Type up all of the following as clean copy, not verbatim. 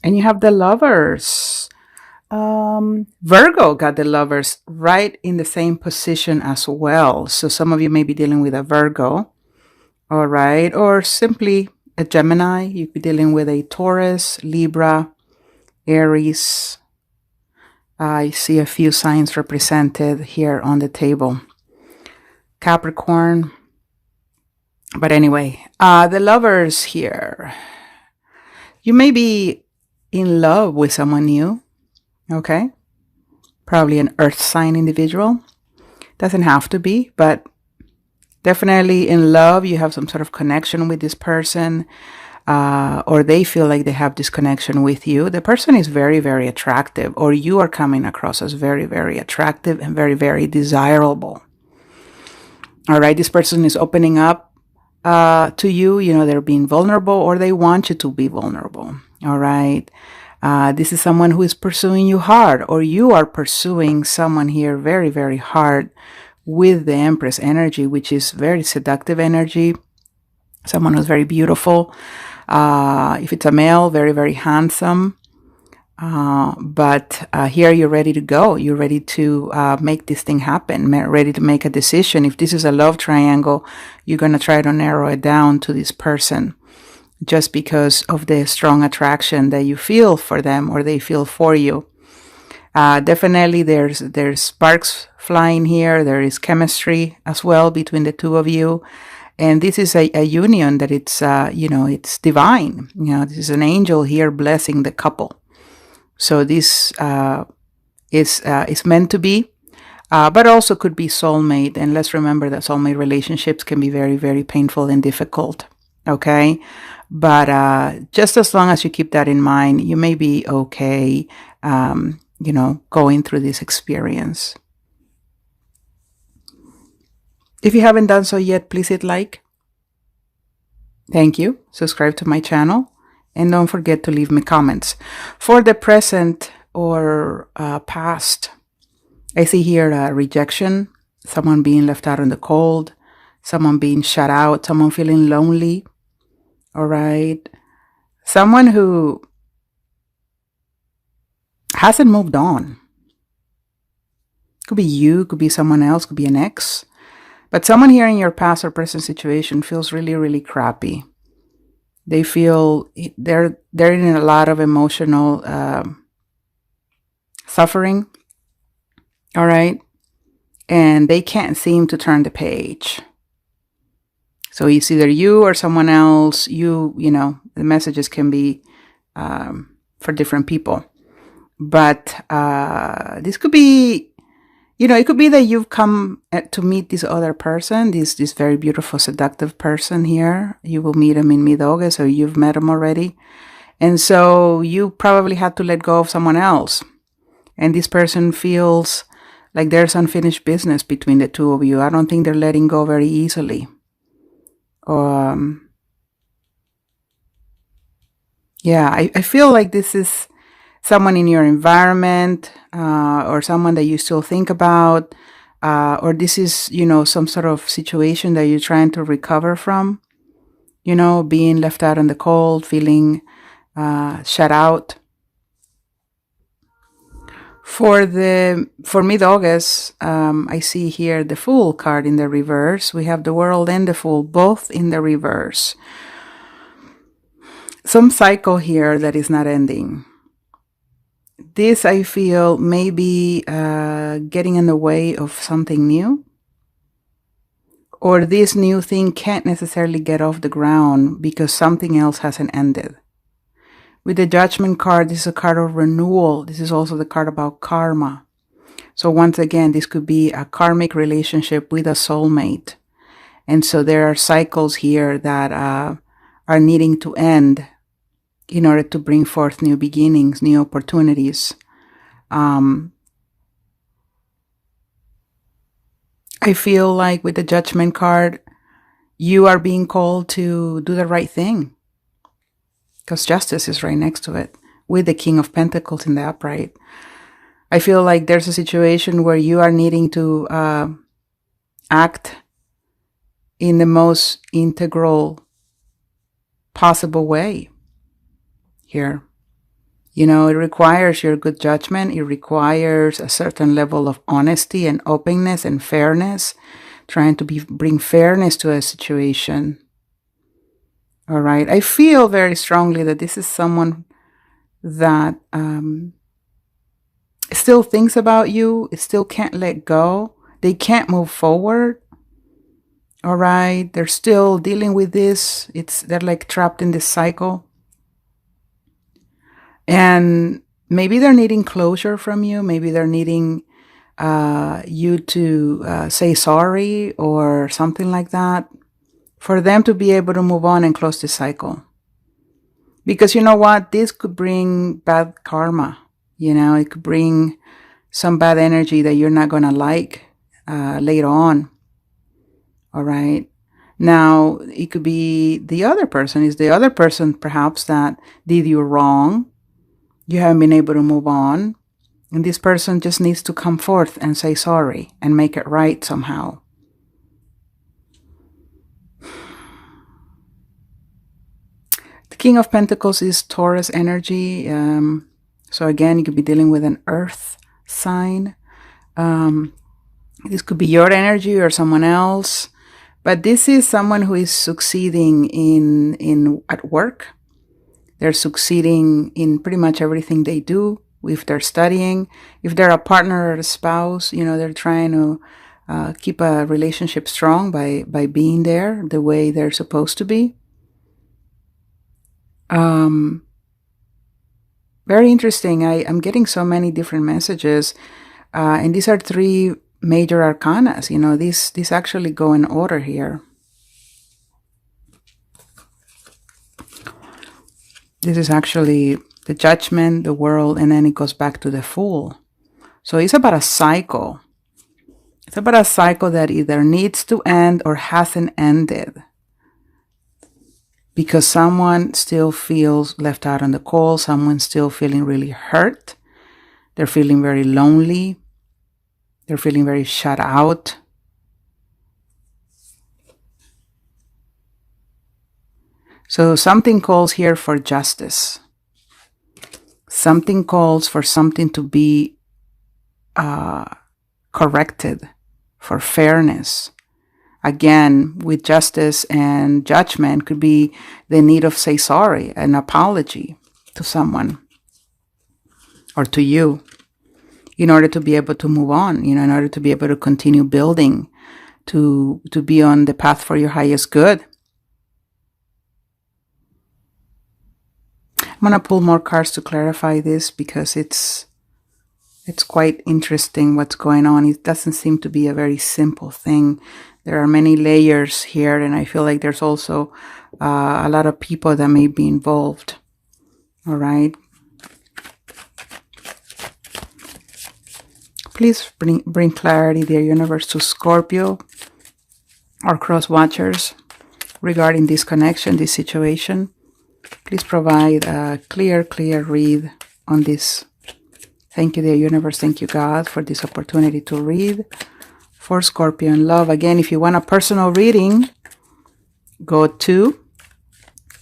And you have the Lovers. Virgo got the Lovers right in the same position as well. So some of you may be dealing with a Virgo, all right, or simply a Gemini. You could be dealing with a Taurus, Libra, Aries. I see a few signs represented here on the table. Capricorn. But anyway, the Lovers here. You may be in love with someone new, okay? Probably an earth sign individual. Doesn't have to be, but definitely in love. You have some sort of connection with this person, or they feel like they have this connection with you. The person is very, very attractive, or you are coming across as very, very attractive and very, very desirable. All right, this person is opening up to you. You know, they're being vulnerable, or they want you to be vulnerable. All right. This is someone who is pursuing you hard, or you are pursuing someone here very, very hard with the Empress energy, which is very seductive energy. Someone who's very beautiful. If it's a male, very, very handsome. But here you're ready to go. You're ready to make this thing happen, ready to make a decision. If this is a love triangle, you're going to try to narrow it down to this person just because of the strong attraction that you feel for them or they feel for you. Definitely there's sparks flying here. There is chemistry as well between the two of you. And this is a union that it's, it's divine. This is an angel here blessing the couple. So this is meant to be, but also could be soulmate. And let's remember that soulmate relationships can be very, very painful and difficult. Okay. But just as long as you keep that in mind, you may be okay, going through this experience. If you haven't done so yet, please hit like. Thank you. Subscribe to my channel. And don't forget to leave me comments. For the present or past, I see here rejection, someone being left out in the cold, someone being shut out, someone feeling lonely. All right. Someone who hasn't moved on. Could be you, could be someone else, could be an ex. But someone here in your past or present situation feels really, really crappy. They feel they're in a lot of emotional suffering. All right. And they can't seem to turn the page. So it's either you or someone else. The messages can be for different people. But this could be, it could be that you've come to meet this other person, this very beautiful, seductive person here. You will meet him in mid-August, or you've met him already. And so you probably had to let go of someone else. And this person feels like there's unfinished business between the two of you. I don't think they're letting go very easily. I feel like this is someone in your environment, or someone that you still think about, or this is, some sort of situation that you're trying to recover from, being left out in the cold, feeling shut out. For mid-August, I see here the Fool card in the reverse. We have the World and the Fool both in the reverse. Some cycle here that is not ending. This, I feel, may be getting in the way of something new. Or this new thing can't necessarily get off the ground because something else hasn't ended. With the Judgment card, this is a card of renewal. This is also the card about karma. So once again, this could be a karmic relationship with a soulmate. And so there are cycles here that are needing to end in order to bring forth new beginnings, new opportunities. I feel like with the Judgment card, you are being called to do the right thing. Because justice is right next to it, with the King of Pentacles in the upright. I feel like there's a situation where you are needing to act in the most integral possible way here. You know, it requires your good judgment. It requires a certain level of honesty and openness and fairness, trying to bring fairness to a situation. All right. I feel very strongly that this is someone that still thinks about you. It still can't let go. They can't move forward. All right. They're still dealing with this. They're like trapped in this cycle. And maybe they're needing closure from you. Maybe they're needing you to say sorry or something like that, for them to be able to move on and close the cycle. Because you know what? This could bring bad karma. You know, it could bring some bad energy that you're not going to like later on. All right. Now, it could be the other person. Is the other person perhaps that did you wrong? You haven't been able to move on. And this person just needs to come forth and say sorry and make it right somehow. The King of Pentacles is Taurus energy. So again, you could be dealing with an earth sign. This could be your energy or someone else. But this is someone who is succeeding at work. They're succeeding in pretty much everything they do. If they're studying, if they're a partner or a spouse, you know, they're trying to keep a relationship strong by being there the way they're supposed to be. Very interesting. I'm getting so many different messages, and these are 3 major arcanas. You know, these actually go in order here. This is actually the Judgment, the World, and then it goes back to the Fool. So it's about a cycle. It's about a cycle that either needs to end or hasn't ended, because someone still feels left out in the cold. Someone's still feeling really hurt. They're feeling very lonely. They're feeling very shut out. So something calls here for justice. Something calls for something to be corrected, for fairness. Again, with justice and judgment could be the need of say sorry, an apology to someone or to you, in order to be able to move on, you know, in order to be able to continue building, to be on the path for your highest good. I'm going to pull more cards to clarify this, because it's quite interesting what's going on. It doesn't seem to be a very simple thing. There are many layers here, and I feel like there's also a lot of people that may be involved. All right. Please bring clarity, dear universe, to Scorpio or cross watchers regarding this connection, this situation. Please provide a clear read on this. Thank you, dear universe. Thank you, God, for this opportunity to read for Scorpio in love. Again, if you want a personal reading, go to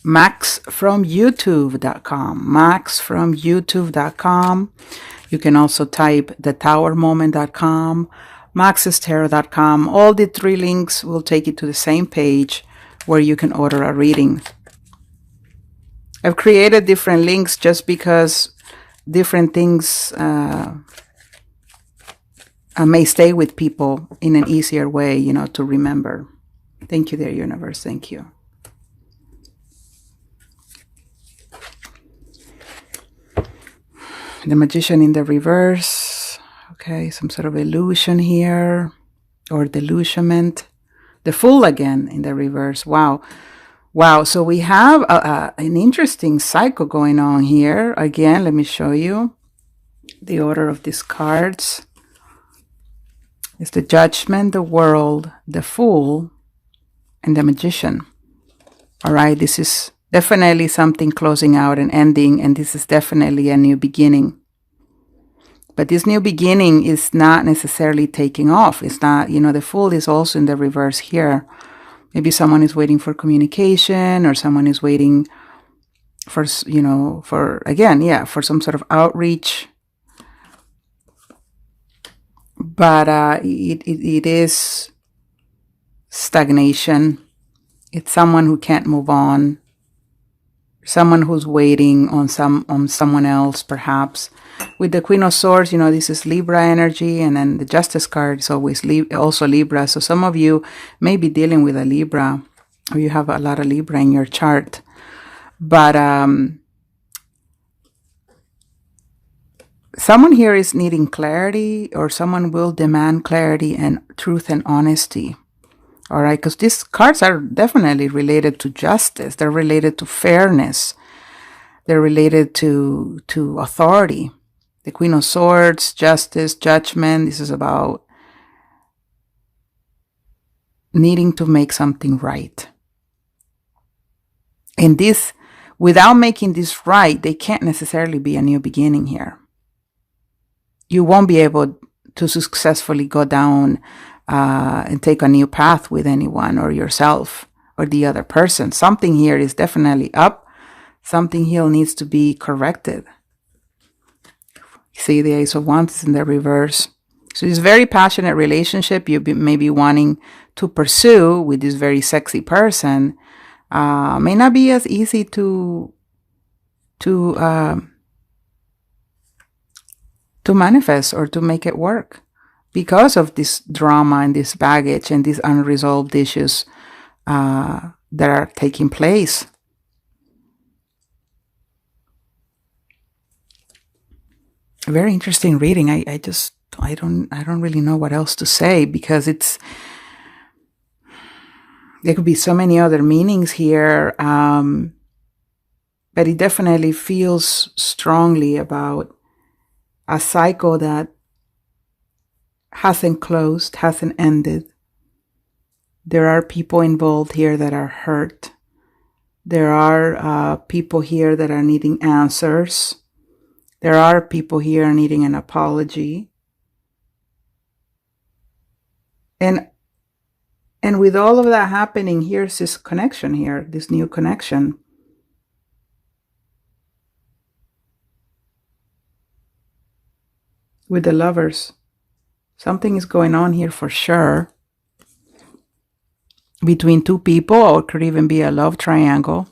maxfromyoutube.com. maxfromyoutube.com. You can also type thetowermoment.com, maxestarot.com. All the 3 links will take you to the same page where you can order a reading. I've created different links just because different things may stay with people in an easier way, you know, to remember. Thank you, dear universe. Thank you. The Magician in the reverse. Okay, some sort of illusion here, or delusionment. The Fool again in the reverse. Wow. Wow, so we have an interesting cycle going on here. Again, let me show you the order of these cards. It's the Judgment, the World, the Fool, and the Magician. All right, this is definitely something closing out and ending, and this is definitely a new beginning. But this new beginning is not necessarily taking off. It's not, you know, the Fool is also in the reverse here. Maybe someone is waiting for communication, or someone is waiting for, for, again, yeah, for some sort of outreach. But it is stagnation. It's someone who can't move on. Someone who's waiting on someone else, perhaps. With the Queen of Swords, this is Libra energy, and then the Justice card is always also Libra. So some of you may be dealing with a Libra, or you have a lot of Libra in your chart. But someone here is needing clarity, or someone will demand clarity and truth and honesty. All right, because these cards are definitely related to justice. They're related to fairness. They're related to authority. The Queen of Swords, justice, judgment. This is about needing to make something right. And this, without making this right, they can't necessarily be a new beginning here. You won't be able to successfully go down and take a new path with anyone, or yourself, or the other person. Something here is definitely up. Something here needs to be corrected. See, the Ace of Wands is in the reverse. So this very passionate relationship you may be wanting to pursue with this very sexy person may not be as easy to manifest or to make it work, because of this drama and this baggage and these unresolved issues that are taking place. A very interesting reading. I don't really know what else to say, because there could be so many other meanings here, but it definitely feels strongly about a cycle that hasn't closed, hasn't ended. There are people involved here that are hurt. There are people here that are needing answers. There are people here needing an apology. And with all of that happening, here's this connection here, this new connection. With the Lovers. Something is going on here for sure. Between two people, or it could even be a love triangle.